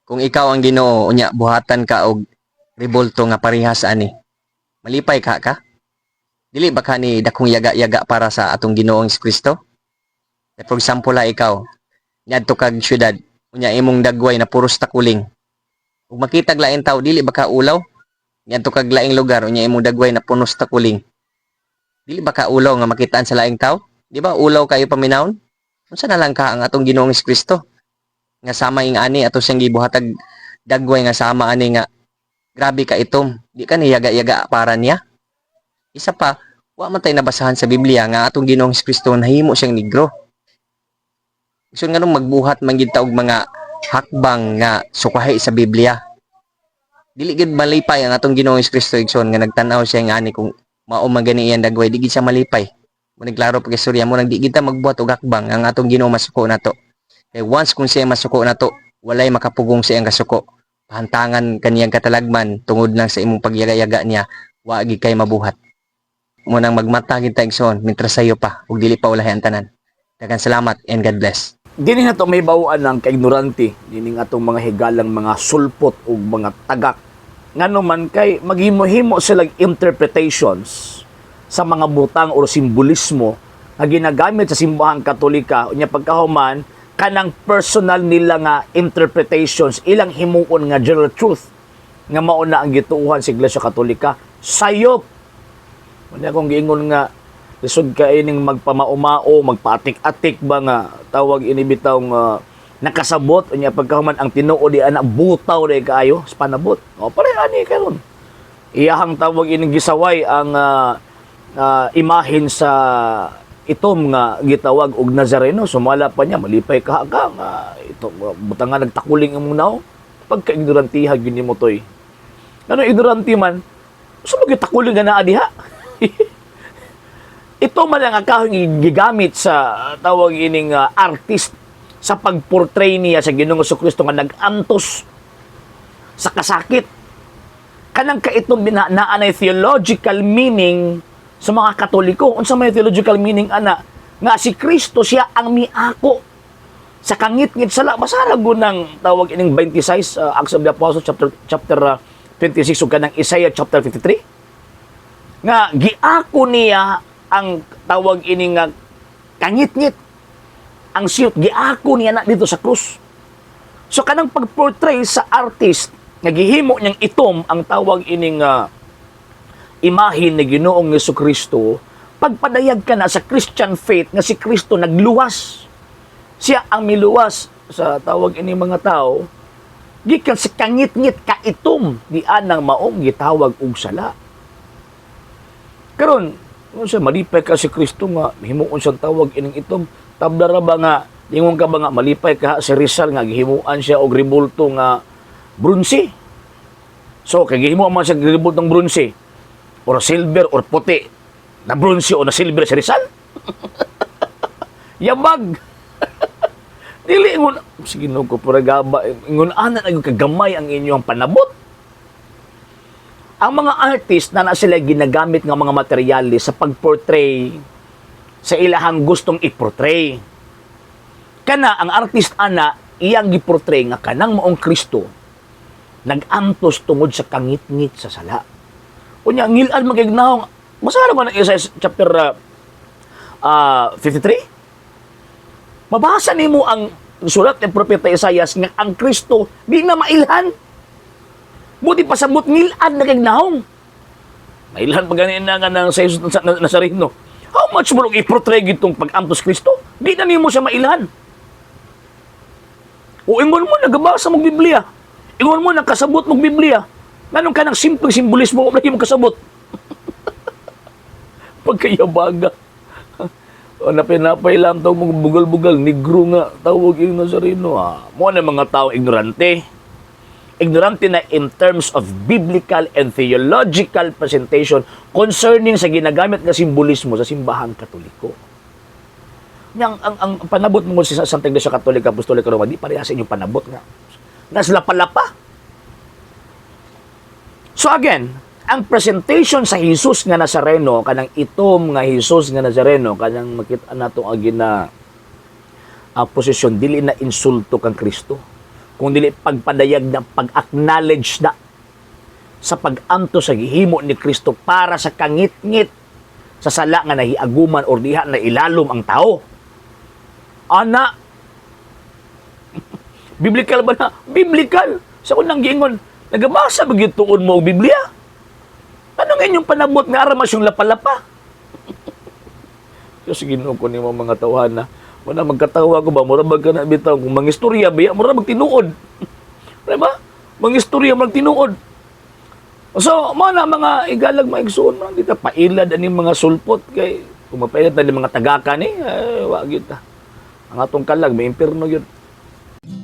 Kung ikaw ang Ginoo unya buhatan ka og rebolto nga parehas ani. Malipay ka? Dili ba ka ni dakong yaga-yaga para sa atong Ginoong Kristo? For example, ikaw, niadto kag syudad, unya imong dagway na puros takuling. Ug makitag lain tawo, dili ba ka ulaw? Niadto kag laing lugar, unya imong dagway na punos takuling. Dili ba ka ulaw nga makitaan sa laing tawo? Di ba ulaw kayo paminawon? Unsa na lang ka ang atong Ginoong Kristo? Nga sama ing ani ato siyang gibuhatag dagway nga sama ani nga grabe ka itom. Di ka ni yaga-yaga para niya. Isa pa, wa man tay nabasahan sa Biblia nga atong Ginoong Kristo nahimo siyang negro. Gusto nga nung magbuhat man gid ta og mga hakbang nga sukahi sa Biblia. Dili gid malipay ang atong Ginoong Kristo igsoon nga nagtan-aw siya nga ani kung mao man gani iyang dagway, di gid siya malipay. Mo klaro pag istorya mo nang di gid ta magbuhat og hakbang ang atong Ginoo masuko nato. Kay once kung siya masuko nato, walay makapugong sa iyang kasuko. Pahantangan kaniyang katalagman tungod lang sa imong pagyaga-yaga niya, wa gid kay mabuhat. Mo nang magmata gid ta igsoon mintras sayo pa ug dili pa ulahi ang tanan. Daghang salamat and God bless. Dini na to may bawaan ng kaignorante, dining atong mga higalang mga sulpot o mga tagak. Ngano man kay maghimo-himo silang interpretations sa mga butang o simbolismo na ginagamit sa simbahang Katolika. Unya pagkahuman, kanang personal nila nga interpretations, ilang himuon nga general truth nga mauna ang gituuhan sa Iglesia Katolika. Sayop! Unya kung giingon nga, lisod ka ining magpamaumao, magpaatik-atik ba nga tawag inibitaw nga nakasabot unya pagkahuman ang tinuod di ana butaw day kaayo sa panabot. O pare ani karon. Iyahang tawag ining gisaway ang imahin sa itom nga gitawag og Nazareno. Sumala pa niya malipay ka nga ito butangan nagtakuling imong naw. Pagka-ignorantiha gyud nimo toy. Ano ignorante man? Sa magitakuling nga naa diha. Ito man ang akahong gigamit sa tawag ining artist sa pagportray niya sa Ginoong Jesucristo nga nag-antos sa kasakit. Kanang kaitong naanay theological meaning sa mga Katoliko. Unsa may theological meaning ana? Nga si Kristo siya ang miako sa kangit-ngit sala. Basara ng tawag ining 26 Acts of the Apostles chapter 26 ug kanang Isaiah chapter 53. Nga giako niya ang tawag ini nga kangit-ngit ang siyot giako niya na dito sa krus. So kanang pagportray sa artist nga gihimo niyang itom ang tawag ining imahin ni Ginoong Jesucristo, pagpadayag ka na sa Christian faith nga si Kristo nagluwas. Siya ang miluwas sa tawag ini mga tao gikan sa kangit-ngit kaitom di anang maong gitawag og sala. Karon siya malipay ka si Kristo nga himuon siyang tawag ining itom tabdara ba nga ingon ka ba nga malipay ka si Rizal nga gihimuan siya og rebulto nga bronze. So kay gihimuan man siya rebultong bronze or silver or puti na bronze o na silver si Rizal. Yabag. Dili ingon sige no ko puragaba ingon ana na kagamay ang inyong panabot. Ang mga artist na sila ginagamit ng mga materyales sa pagportray sa ilahang gustong iportray. Kana ang artist ana iyang giportray nga kanang maong Kristo nag-antos tungod sa kangit-ngit sa sala. Unya ngilan magignahong masara man ang Isaiah chapter 53. Mabasa nimo ang sulat ng propeta Isaiah nga ang Kristo di na mailhan. Buti pasabot ngilan na kagnahong. Mailan pa ganin na nga ng sa Jesus Nazareno. How much mo i-portray gitong pag-antos Kristo? Di na nimo siya mailan. O ingon mo, nagabasa mong Biblia. Ingon mo, nakasabot mong Biblia. Ganun ka ng simpleng simbolismo, wala yung makasabot. Pagkayabaga. O napinapay lang itong mga bugal-bugal, negro nga, tawag yung Nazareno. Mo na mga tao ignorante. Ignorante na in terms of biblical and theological presentation concerning sa ginagamit na simbolismo sa simbahang Katoliko. Ang panabot mo sa Santa Iglesia Katolika Apostolika Roma, di pareha sa inyong panabot nga. Naslapa-lapa. So again, ang presentation sa Jesus nga Nazareno, kanang itom nga Jesus nga Nazareno, kanang makita nato agi na posisyon, dili na insulto kang Kristo. kung dili pagpadayag na pag-acknowledge na sa pag-anto sa gihimo ni Kristo para sa kangit-ngit sa sala nga nahiaguman or diha na ilalom ang tao. Ana, biblical ba na? Biblical. Sa unang giingon, nagamasa ba gituon mo og Biblia? Ano nga inyong panabot nga aramas yung lapalapa? Diyos, Ginoo ko ni mga tawhan na wala magkatawa ko ba? Mura ka na bitaw kung mangistorya ba? Mura magtinuod. Diba? Mangistorya magtinuod. So, mga mga igalag maigsoon man dito pailad ani mga sulpot kay kung mapailat na ni mga tagaka ni wa gyud ta. Ang atong kalag may impierno gyud.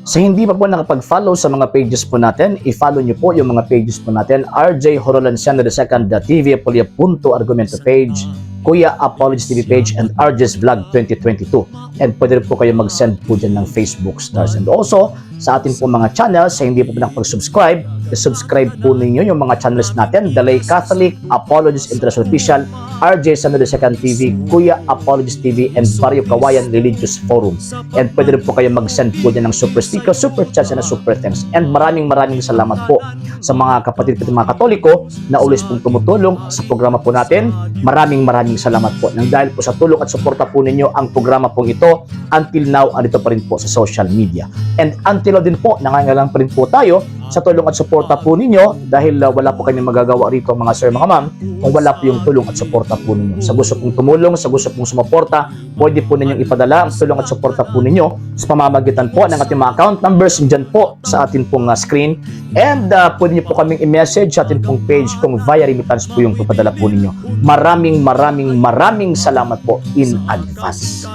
Sa hindi pa po nakapag-follow sa mga pages po natin, i-follow nyo po yung mga pages po natin, RJ Horolanciano II, TV Apolia Punto Argumento page, Kuya Apologies TV page, and RJ's Vlog 2022. And pwede rin po kayo mag-send po dyan ng Facebook stars. And also, sa atin po mga channels, sa hindi po nakapag-subscribe, i-subscribe po ninyo yung mga channels natin, The Lay Catholic, Apologies International Official, RJ Sano II TV, Kuya Apologies TV, and Barrio Kawayan Religious Forum. And pwede rin po kayo mag-send po dyan ng super sticker, super chats, and super thanks. And maraming salamat po sa mga kapatid at mga Katoliko na always pong tumutulong sa programa po natin. Maraming salamat po. Nang dahil po sa tulong at suporta po ninyo, ang programa pong ito, until now, andito pa rin po sa social media. And until now din po, nangangailangan pa rin po tayo sa tulong at suporta po ninyo dahil wala po kayong magagawa rito mga sir, mga ma'am, kung wala po yung tulong at suporta po ninyo. Sa gusto pong tumulong, sa gusto pong sumuporta, pwede po ninyong ipadala ang tulong at suporta po ninyo sa pamamagitan po ng ating mga account numbers dyan po sa ating pong screen. And pwede niyo po kaming i-message sa ating pong page kung via remittance po yung papadala po ninyo. Maraming salamat po in advance.